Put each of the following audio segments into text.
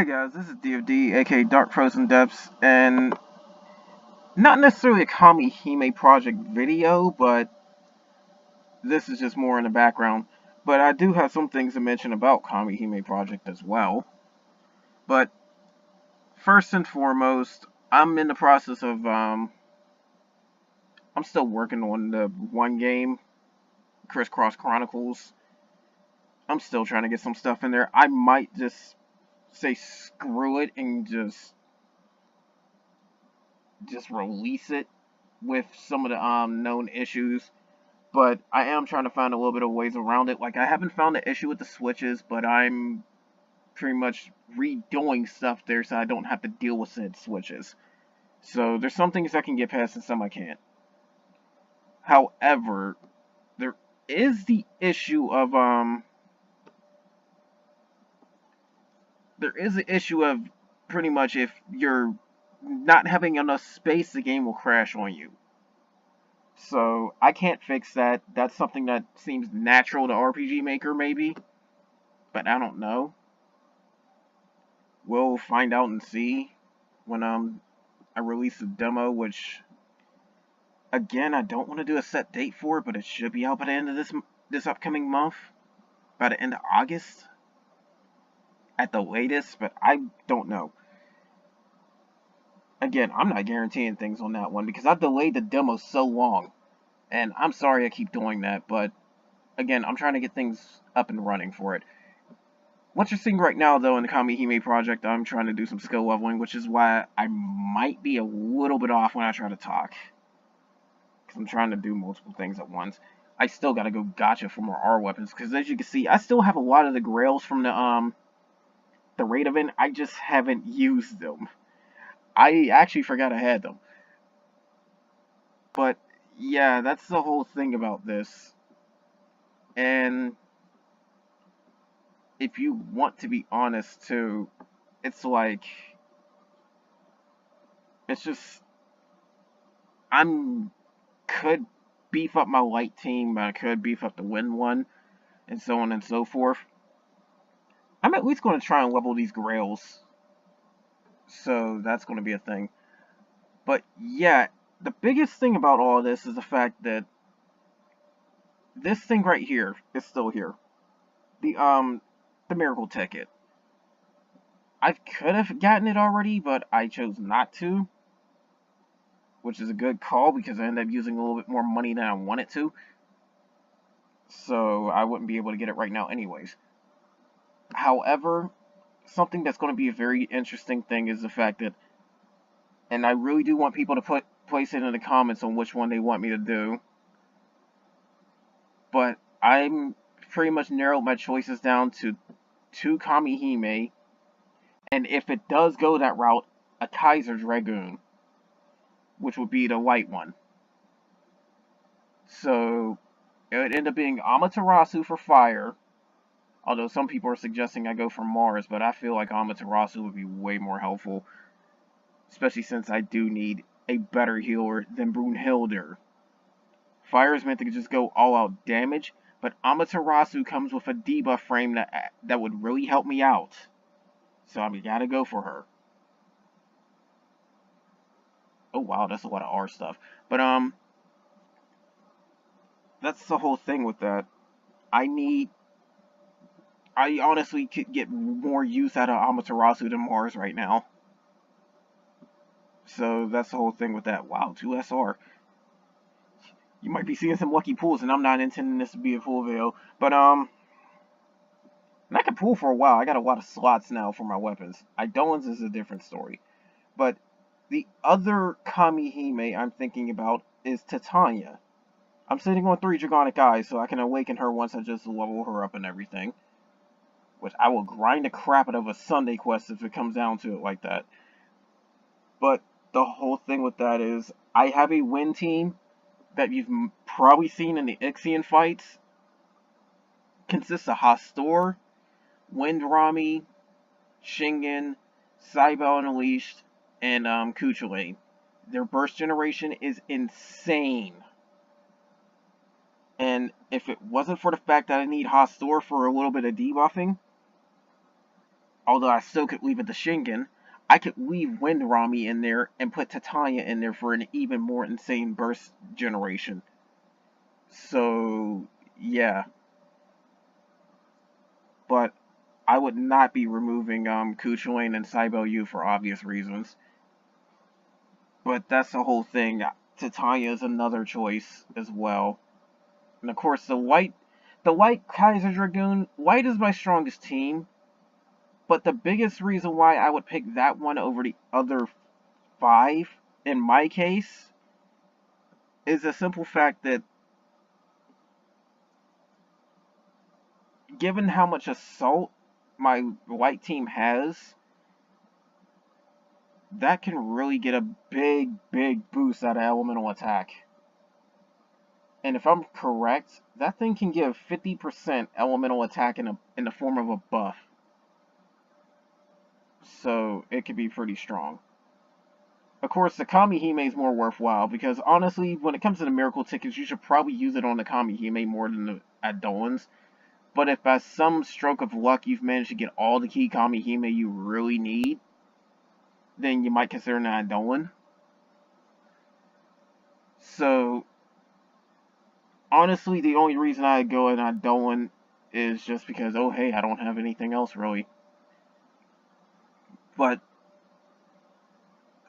Hey guys, this is DFD, aka Dark Frozen Depths, and not necessarily a Kamihime project video, but this is just more in the background. But I do have some things to mention about Kamihime project as well. But first and foremost, I'm in the process of I'm still working on the one game, Crisscross Chronicles. I'm still trying to get some stuff in there. I might just say screw it and just release it with some of the known issues, but I am trying to find a little bit of ways around it. Like, I haven't found the issue with the switches, but I'm pretty much redoing stuff there so I don't have to deal with said switches. So there's some things I can get past and some I can't. However, there is the issue of pretty much if you're not having enough space, the game will crash on you. So I can't fix that. That's something that seems natural to RPG Maker, maybe, but I don't know. We'll find out and see when I release the demo, which again, I don't want to do a set date for it, but it should be out by the end of this upcoming month, by the end of August at the latest, but I don't know. Again, I'm not guaranteeing things on that one because I've delayed the demo so long. And I'm sorry I keep doing that, but again, I'm trying to get things up and running for it. What you're seeing right now, though, in the Kamihime project, I'm trying to do some skill leveling, which is why I might be a little bit off when I try to talk. Because I'm trying to do multiple things at once. I still gotta go gacha for more R weapons, because as you can see, I still have a lot of the grails from the raid event. I just haven't used them. I actually forgot I had them. But yeah, that's the whole thing about this. And if you want to be honest too, it's like, it's just, could beef up my light team, but I could beef up the win one, and so on and so forth. I'm at least going to try and level these grails. So that's going to be a thing. But yeah, the biggest thing about all this is the fact that this thing right here is still here. The miracle ticket. I could have gotten it already, but I chose not to. Which is a good call because I ended up using a little bit more money than I wanted to. So I wouldn't be able to get it right now anyways. However, something that's going to be a very interesting thing is the fact that, and I really do want people to place it in the comments on which one they want me to do. But I'm pretty much narrowed my choices down to 2 Kamihime, and if it does go that route, a Kaiser Dragoon, which would be the white one. So it would end up being Amaterasu for fire, although some people are suggesting I go for Mars, but I feel like Amaterasu would be way more helpful, especially since I do need a better healer than Brunhilde. Fire is meant to just go all-out damage, but Amaterasu comes with a debuff frame that would really help me out. So I gotta go for her. Oh wow, that's a lot of R stuff. But that's the whole thing with that. I honestly could get more use out of Amaterasu than Mars right now. So that's the whole thing with that. Wow, 2 SR. You might be seeing some lucky pulls, and I'm not intending this to be a full video. But, and I can pull for a while. I got a lot of slots now for my weapons. Eidolons is a different story. But the other Kamihime I'm thinking about is Titania. I'm sitting on 3 Dragonic Eyes, so I can awaken her once I just level her up and everything. Which I will grind the crap out of a Sunday quest if it comes down to it like that. But the whole thing with that is, I have a win team that you've probably seen in the Ixion fights. Consists of Hastor, Windrami, Shingen, Cybele Unleashed, and Kuchulain. Their burst generation is insane. And if it wasn't for the fact that I need Hastor for a little bit of debuffing, although I still could leave it to Shingen, I could leave Wind Rami in there and put Titania in there for an even more insane burst generation. So, yeah. But I would not be removing Kuchulain and Saibou Yu for obvious reasons. But that's the whole thing. Titania is another choice as well. And of course the white Kaiser Dragoon, white is my strongest team. But the biggest reason why I would pick that one over the other 5, in my case, is the simple fact that given how much assault my white team has, that can really get a big boost out of elemental attack. And if I'm correct, that thing can give 50% elemental attack in the form of a buff. So it could be pretty strong. Of course, the Kamihime is more worthwhile because honestly, when it comes to the miracle tickets, you should probably use it on the Kamihime more than the Adolans. But if by some stroke of luck you've managed to get all the key Kamihime you really need, then you might consider an Adolan. So, honestly, the only reason I go an Adolan is just because, oh hey, I don't have anything else really. But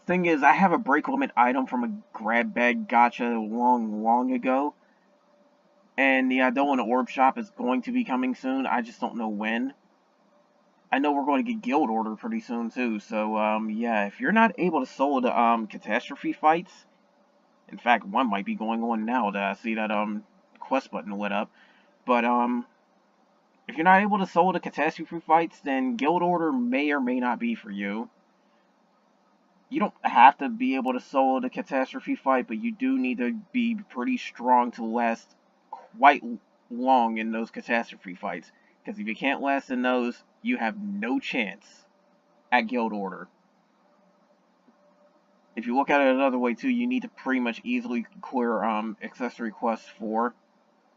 thing is, I have a break limit item from a grab bag gacha long ago. And the Adolan Orb Shop is going to be coming soon. I just don't know when. I know we're going to get Guild Order pretty soon too. So, yeah, if you're not able to solo the catastrophe fights, in fact, one might be going on now that I see that quest button lit up. But if you're not able to solo the catastrophe fights, then Guild Order may or may not be for you. You don't have to be able to solo the catastrophe fight, but you do need to be pretty strong to last quite long in those catastrophe fights. Because if you can't last in those, you have no chance at Guild Order. If you look at it another way too, you need to pretty much easily clear accessory quests for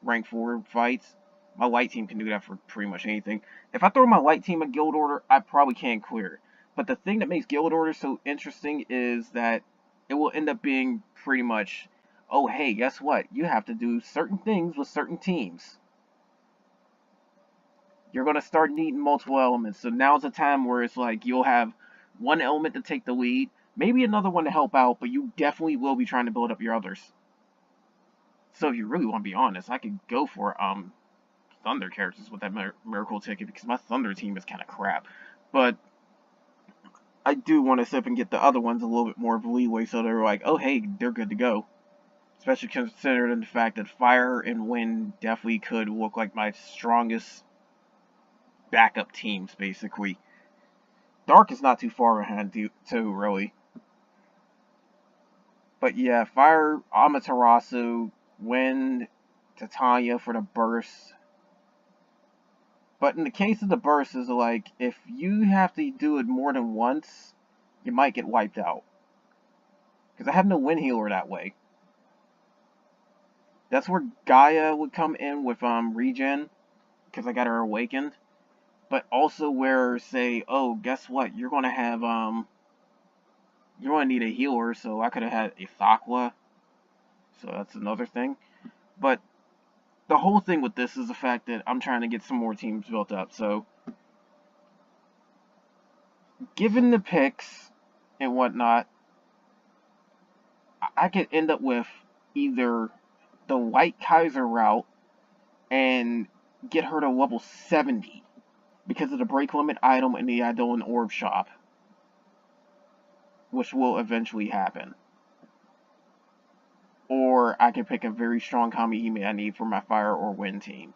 rank 4 fights. My white team can do that for pretty much anything. If I throw my white team at Guild Order, I probably can't clear it. But the thing that makes Guild Order so interesting is that it will end up being pretty much, oh hey, guess what? You have to do certain things with certain teams. You're going to start needing multiple elements. So now's the time where it's like you'll have one element to take the lead, maybe another one to help out, but you definitely will be trying to build up your others. So if you really want to be honest, I could go for Thunder characters with that miracle ticket because my Thunder team is kind of crap. But I do want to sip and get the other ones a little bit more of leeway so they're like, oh hey, they're good to go. Especially considering the fact that Fire and Wind definitely could look like my strongest backup teams, basically. Dark is not too far behind too, really. But yeah, Fire, Amaterasu, Wind, Titania for the burst. But in the case of the burst, is like, if you have to do it more than once, you might get wiped out. Because I have no wind healer that way. That's where Gaia would come in with regen, because I got her awakened. But also where, say, oh, guess what? You're going to have, you're going to need a healer, so I could have had a Thakwa. So that's another thing. But the whole thing with this is the fact that I'm trying to get some more teams built up. So, given the picks and whatnot, I could end up with either the White Kaiser route and get her to level 70 because of the break limit item in the Eidolon Orb Shop, which will eventually happen. Or I can pick a very strong Kamihime I need for my Fire or Wind team.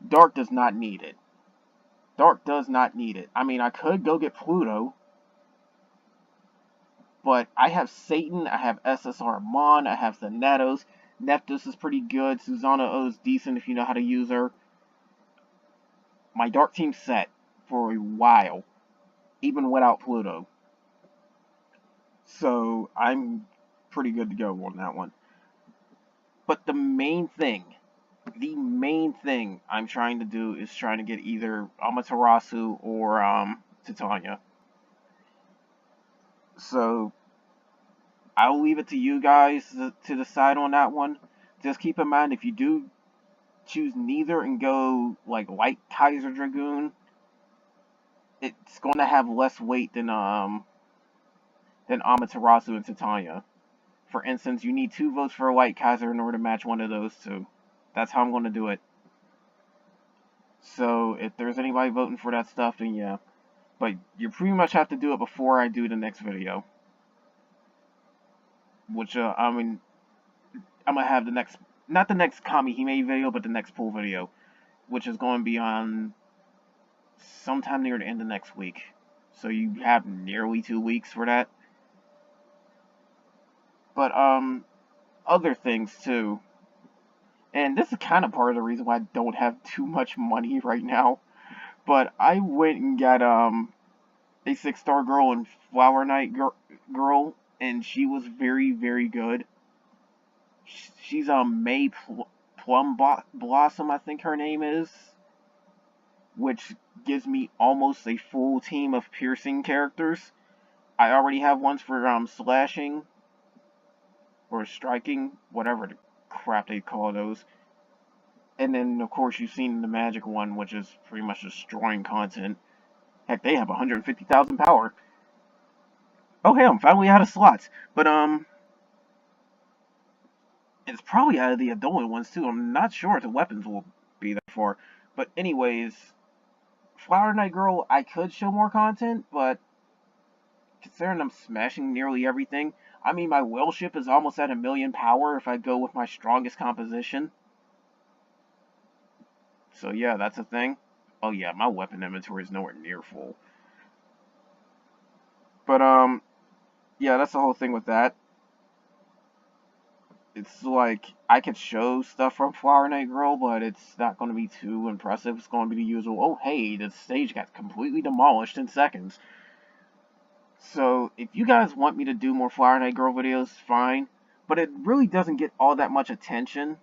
Dark does not need it. Dark does not need it. I mean, I could go get Pluto, but I have Satan, I have SSR Mon, I have Thanatos. Nephthys is pretty good. Susanoo is decent if you know how to use her. My Dark team's set for a while, even without Pluto. So, I'm pretty good to go on that one. But the main thing I'm trying to do is trying to get either Amaterasu or Titania. So I'll leave it to you guys to decide on that one. Just keep in mind, if you do choose neither and go like Light Kaiser Dragoon, it's going to have less weight than Amaterasu and Titania. For instance, you need 2 votes for a Light Kaiser in order to match one of those two. That's how I'm going to do it. So if there's anybody voting for that stuff, then yeah. But you pretty much have to do it before I do the next video. Which, I mean, I'm going to have the next, not the next Kamihime video, but the next pool video. Which is going to be on sometime near the end of next week. So you have nearly 2 weeks for that. But, other things too. And this is kind of part of the reason why I don't have too much money right now. But I went and got, a 6-star girl in Flower Knight girl. And she was very, very good. She's May Plum Blossom, I think her name is. Which gives me almost a full team of piercing characters. I already have ones for slashing. Or striking. Whatever the crap they call those. And then, of course, you've seen the magic one, which is pretty much destroying content. Heck, they have 150,000 power. Oh, hey, I'm finally out of slots. But, it's probably out of the adult ones, too. I'm not sure if the weapons will be there for. But anyways, Flower Knight Girl, I could show more content, but considering I'm smashing nearly everything, I mean, my whale ship is almost at 1,000,000 power if I go with my strongest composition. So yeah, that's a thing. Oh yeah, my weapon inventory is nowhere near full. But, yeah, that's the whole thing with that. It's like, I could show stuff from Flower Knight Girl, but it's not going to be too impressive. It's going to be the usual, oh hey, the stage got completely demolished in seconds. So, if you guys want me to do more Flower Knight Girl videos, fine. But it really doesn't get all that much attention.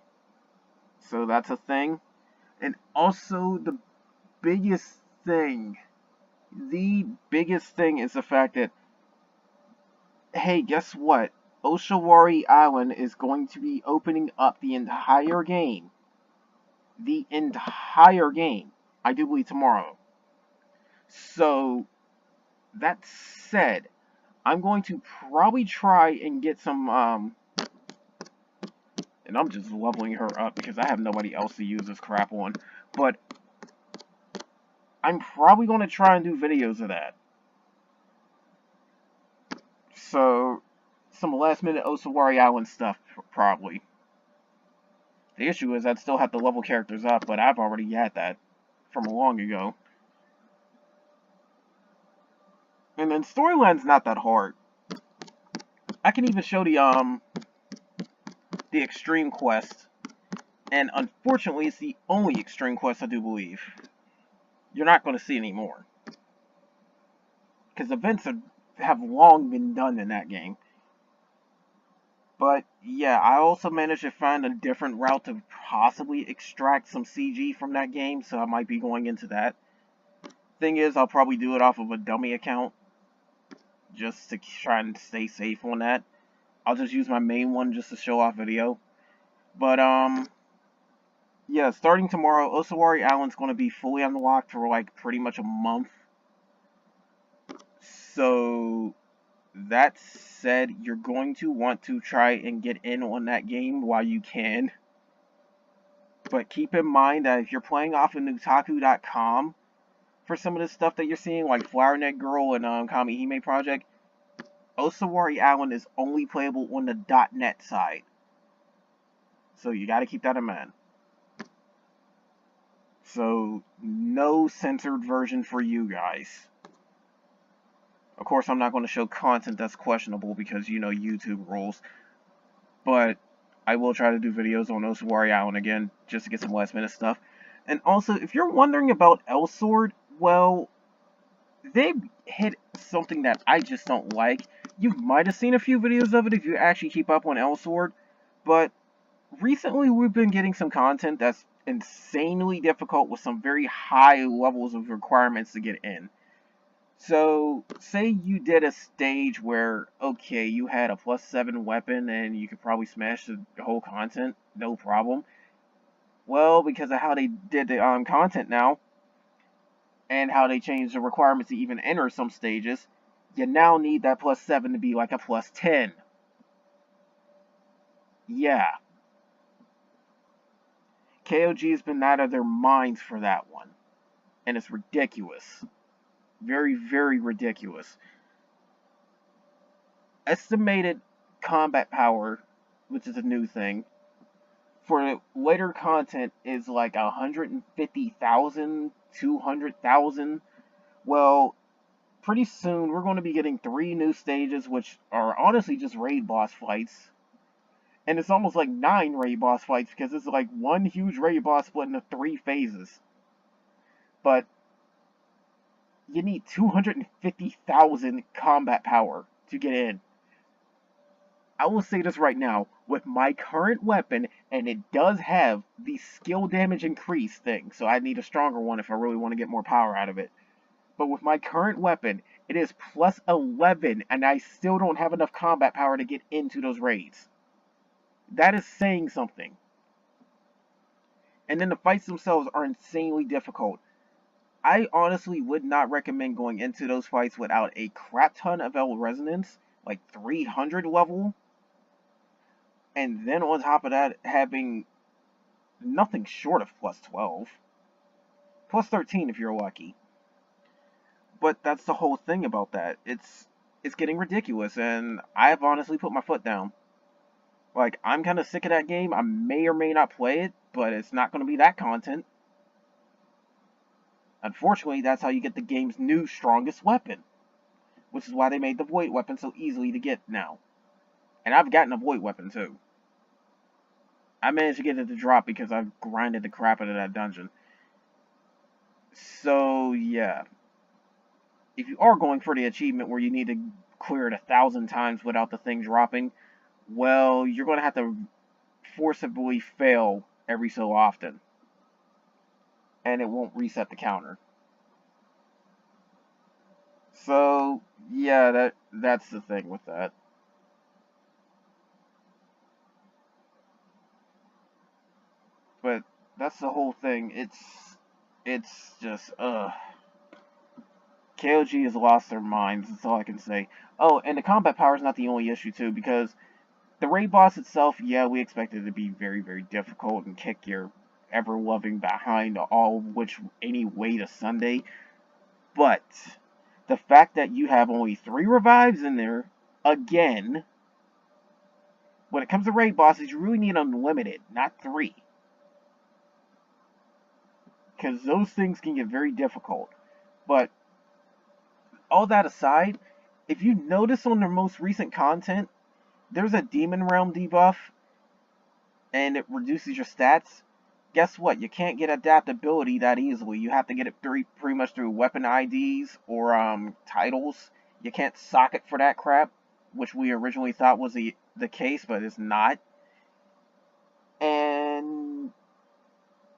So that's a thing. And also, the biggest thing is the fact that, hey, guess what? Oshawari Island is going to be opening up the entire game. The entire game. I do believe tomorrow. So, that said, I'm going to probably try and get some, and I'm just leveling her up because I have nobody else to use this crap on. But, I'm probably going to try and do videos of that. So, some last minute Oshawari Island stuff, probably. The issue is I'd still have to level characters up, but I've already had that from long ago. And then storyline's not that hard. I can even show the extreme quest. And unfortunately, it's the only extreme quest I do believe. You're not going to see any more. Because events have long been done in that game. But, yeah, I also managed to find a different route to possibly extract some CG from that game, so I might be going into that. Thing is, I'll probably do it off of a dummy account, just to try and stay safe on that. I'll just use my main one just to show off video. But, yeah, starting tomorrow, Oshawari Island's going to be fully unlocked for, like, pretty much a month. So, that said, you're going to want to try and get in on that game while you can. But keep in mind that if you're playing off of Nutaku.com for some of the stuff that you're seeing, like Flower Knight Girl and Kamihime Project, Oshawari Island is only playable on the .net side. So you gotta keep that in mind. So, no censored version for you guys. Of course, I'm not going to show content that's questionable because, you know, YouTube rules. But I will try to do videos on Oshawari Island again, just to get some last minute stuff. And also, if you're wondering about L-Sword, well, they hit something that I just don't like. You might have seen a few videos of it if you actually keep up on L-Sword. But recently, we've been getting some content that's insanely difficult with some very high levels of requirements to get in. So, say you did a stage where, okay, you had a +7 weapon and you could probably smash the whole content, no problem. Well, because of how they did the content now, and how they changed the requirements to even enter some stages, you now need that +7 to be like a +10. Yeah. KOG has been out of their minds for that one. And it's ridiculous. Very, very ridiculous. Estimated combat power, which is a new thing, for later content is like 150,000, 200,000. Well, pretty soon we're going to be getting 3 new stages, which are honestly just raid boss fights. And it's almost like 9 raid boss fights because it's like one huge raid boss split into 3 phases. But you need 250,000 combat power to get in. I will say this right now, with my current weapon, and it does have the skill damage increase thing, so I need a stronger one if I really want to get more power out of it. But with my current weapon, it is +11, and I still don't have enough combat power to get into those raids. That is saying something. And then the fights themselves are insanely difficult. I honestly would not recommend going into those fights without a crap ton of L resonance, like 300 level. And then on top of that, having nothing short of +12. +13 if you're lucky. But that's the whole thing about that. It's getting ridiculous, and I've honestly put my foot down. Like, I'm kind of sick of that game. I may or may not play it, but it's not going to be that content. Unfortunately, that's how you get the game's new strongest weapon. Which is why they made the Void weapon so easily to get now. And I've gotten a Void weapon too. I managed to get it to drop because I've grinded the crap out of that dungeon. So, yeah. If you are going for the achievement where you need to clear it 1,000 times without the thing dropping, well, you're going to have to forcibly fail every so often. And it won't reset the counter. So, yeah, that's the thing with that. But that's the whole thing. It's just, KOG has lost their minds, that's all I can say. Oh, and the combat power is not the only issue, too, because the raid boss itself, yeah, we expected it to be very, very difficult and kick your ever-loving behind all which any way to Sunday. But the fact that you have only 3 revives in there, again, when it comes to raid bosses, you really need unlimited, not 3. Because those things can get very difficult. But all that aside, if you notice on their most recent content, there's a Demon Realm debuff, and it reduces your stats. Guess what? You can't get adaptability that easily. You have to get it pretty much through weapon IDs or titles. You can't socket for that crap, which we originally thought was the case, but it's not. And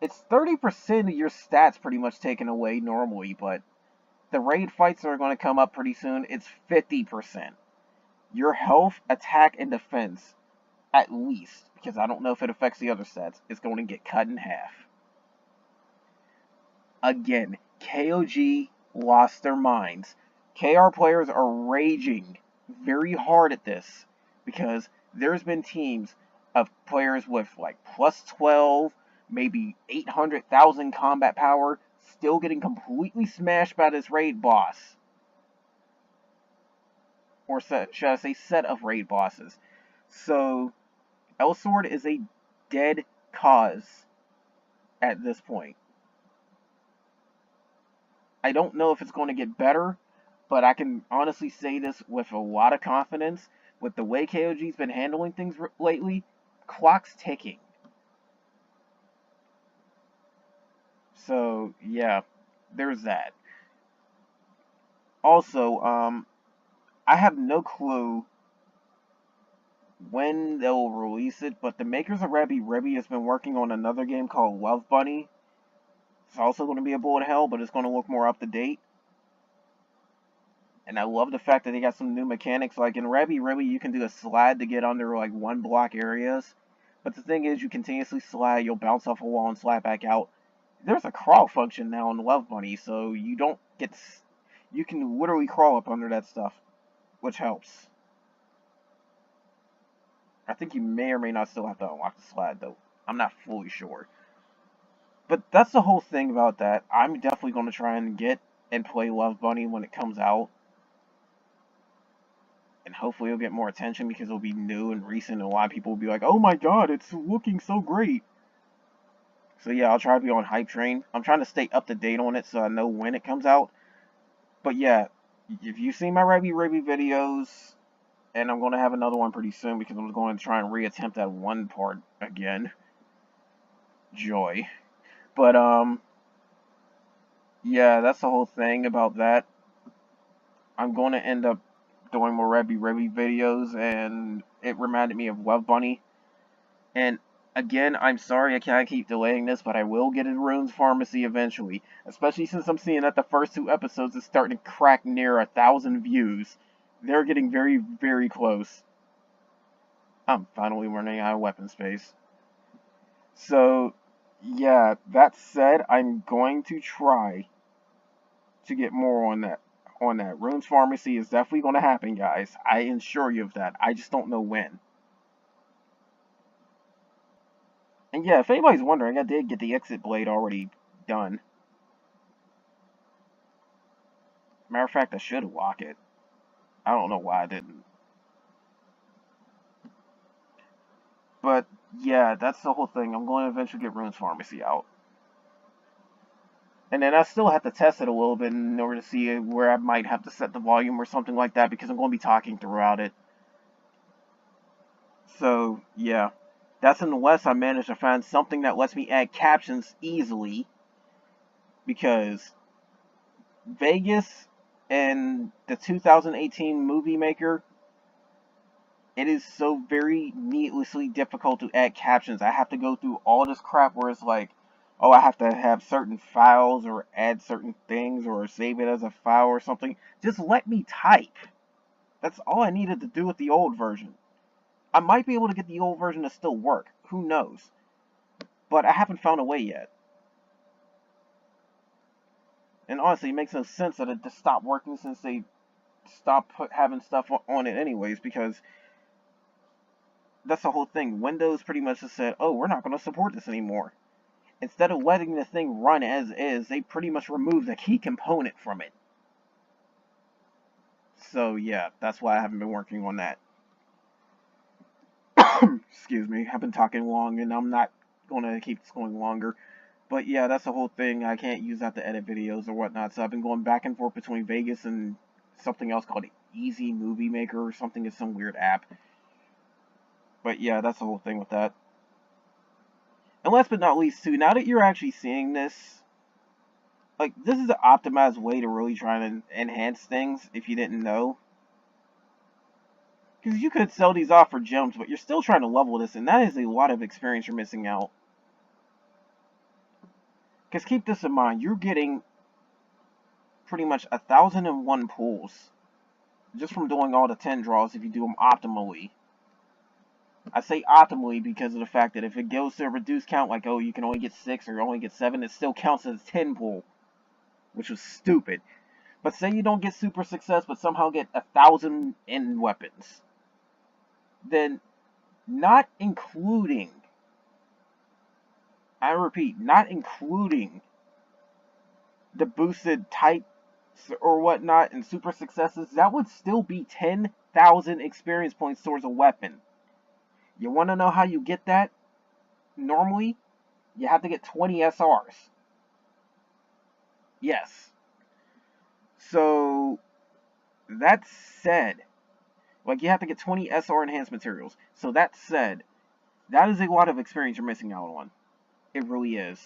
it's 30% of your stats pretty much taken away normally, but the raid fights that are going to come up pretty soon, it's 50%. Your health, attack, and defense, at least, because I don't know if it affects the other sets, is going to get cut in half. Again, KOG lost their minds. KR players are raging very hard at this because there's been teams of players with like +12, maybe 800,000 combat power, still getting completely smashed by this raid boss. Or should I say set of raid bosses. So, Elsword is a dead cause at this point. I don't know if it's going to get better, but I can honestly say this with a lot of confidence. With the way KOG's been handling things lately, clock's ticking. So, yeah, there's that. Also, I have no clue when they'll release it, but the makers of Rebby has been working on another game called Love Bunny. It's also going to be a bullet hell, but it's going to look more up to date. And I love the fact that they got some new mechanics. Like in Rebby, you can do a slide to get under like one block areas. But the thing is, you continuously slide, you'll bounce off a wall and slide back out. There's a crawl function now in Love Bunny, so you don't get... You can literally crawl up under that stuff, which helps. I think you may or may not still have to unlock the slide, though. I'm not fully sure. But that's the whole thing about that. I'm definitely going to try and get and play Love Bunny when it comes out. And hopefully it'll get more attention because it'll be new and recent, and a lot of people will be like, oh my god, it's looking so great. So yeah, I'll try to be on hype train. I'm trying to stay up to date on it so I know when it comes out. But yeah, if you've seen my Rebby videos, and I'm going to have another one pretty soon because I'm going to try and reattempt that one part again. Joy. But yeah, that's the whole thing about that. I'm going to end up doing more Rebby videos, and it reminded me of Love Bunny. And again, I'm sorry I can't keep delaying this, but I will get in Rune's Pharmacy eventually. Especially since I'm seeing that the first 2 episodes is starting to crack near 1,000 views. They're getting very, very close. I'm finally running out of weapon space. So, yeah, that said, I'm going to try to get more on that. Rune's Pharmacy is definitely going to happen, guys. I assure you of that. I just don't know when. And yeah, if anybody's wondering, I did get the exit blade already done. Matter of fact, I should lock it. I don't know why I didn't. But yeah, that's the whole thing. I'm going to eventually get Rune's Pharmacy out. And then I still have to test it a little bit in order to see where I might have to set the volume or something like that, because I'm going to be talking throughout it. So, yeah. That's unless I manage to find something that lets me add captions easily. Because Vegas and the 2018 Movie Maker, it is so very needlessly difficult to add captions. I have to go through all this crap where it's like, oh, I have to have certain files or add certain things or save it as a file or something. Just let me type. That's all I needed to do with the old version. I might be able to get the old version to still work. Who knows? But I haven't found a way yet. And honestly, it makes no sense that it just stopped working since they stopped having stuff on it anyways, because that's the whole thing. Windows pretty much just said, oh, we're not going to support this anymore. Instead of letting the thing run as is, they pretty much removed the key component from it. So yeah, that's why I haven't been working on that. Excuse me, I've been talking long and I'm not going to keep this going longer. But yeah, that's the whole thing. I can't use that to edit videos or whatnot. So I've been going back and forth between Vegas and something else called Easy Movie Maker or something. It's some weird app. But yeah, that's the whole thing with that. And last but not least, too, now that you're actually seeing this, like, this is an optimized way to really try and enhance things, if you didn't know. Because you could sell these off for gems, but you're still trying to level this, and that is a lot of experience you're missing out. Because keep this in mind, you're getting pretty much 1,001 pulls just from doing all the 10 draws if you do them optimally. I say optimally because of the fact that if it goes to a reduced count, like, oh, you can only get 6 or only get 7, it still counts as 10 pull, which was stupid. But say you don't get super success, but somehow get 1,000 in weapons, then not including, I repeat, not including the boosted types or whatnot and super successes, that would still be 10,000 experience points towards a weapon. You want to know how you get that? Normally, you have to get 20 SRs. Yes. So, that said, like, you have to get 20 SR enhanced materials. So that said, that is a lot of experience you're missing out on. It really is.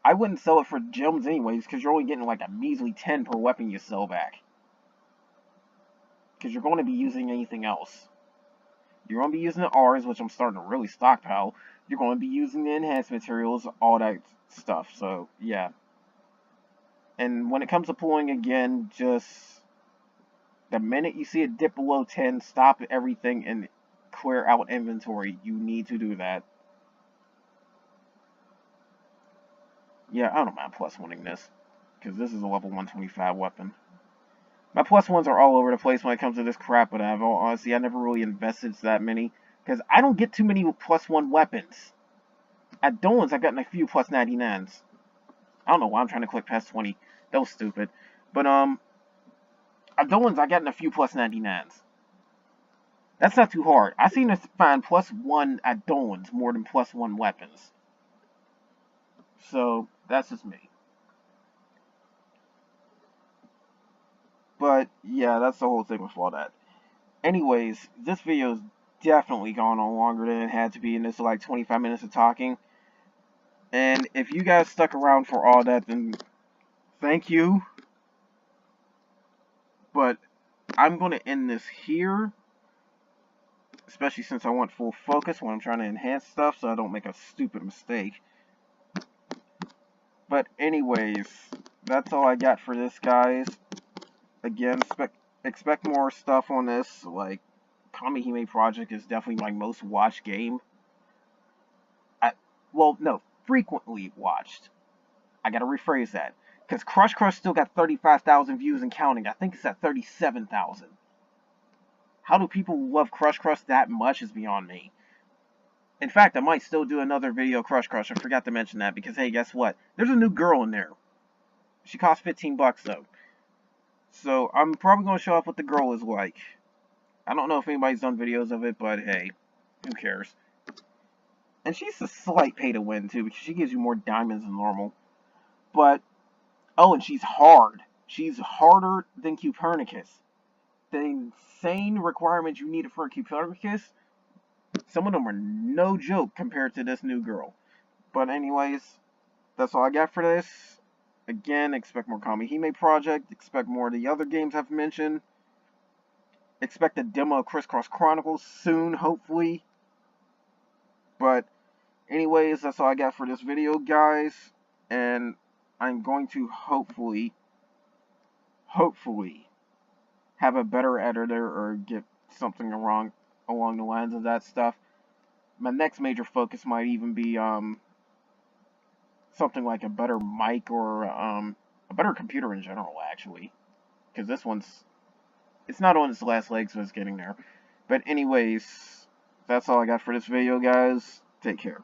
I wouldn't sell it for gems anyways, because you're only getting like a measly 10 per weapon you sell back. Because you're going to be using anything else. You're going to be using the R's, which I'm starting to really stockpile. You're going to be using the enhanced materials, all that stuff. So, yeah. And when it comes to pulling again, just the minute you see it dip below 10, stop everything and clear out inventory. You need to do that. Yeah, I don't mind plus winning this, because this is a level 125 weapon. My plus ones are all over the place when it comes to this crap, but I've honestly, I never really invested that many, because I don't get too many plus 1 weapons. At Dolan's, I gotten a few plus 99s. I don't know why I'm trying to click past 20. That was stupid. But, at Dolan's, I gotten a few plus 99s. That's not too hard. I seem to find plus 1 at Dolan's more than plus 1 weapons. So, that's just me. But, yeah, that's the whole thing with all that. Anyways, this video's definitely gone on longer than it had to be, and it's like 25 minutes of talking. And if you guys stuck around for all that, then thank you. But I'm going to end this here, especially since I want full focus when I'm trying to enhance stuff so I don't make a stupid mistake. But anyways, that's all I got for this, guys. Again, expect more stuff on this. Like, Kamihime Project is definitely my most watched game. Well, no, frequently watched. I gotta rephrase that. Because Crush still got 35,000 views and counting. I think it's at 37,000. How do people love Crush that much is beyond me. In fact, I might still do another video of Crush. I forgot to mention that because, hey, guess what? There's a new girl in there. She costs 15 bucks, though. So, I'm probably going to show off what the girl is like. I don't know if anybody's done videos of it, but hey, who cares? And she's a slight pay to win, too, because she gives you more diamonds than normal. But, oh, and she's hard. She's harder than Copernicus. The insane requirements you need for Copernicus, some of them are no joke compared to this new girl. But anyways, that's all I got for this. Again, expect more Kamihime Project. Expect more of the other games I've mentioned. Expect a demo of Crisscross Chronicles soon, hopefully. But anyways, that's all I got for this video, guys. And I'm going to hopefully have a better editor or get something along the lines of that stuff. My next major focus might even be something like a better mic or a better computer in general, actually. Because this it's not on its last legs, so it's getting there. But anyways, that's all I got for this video, guys. Take care.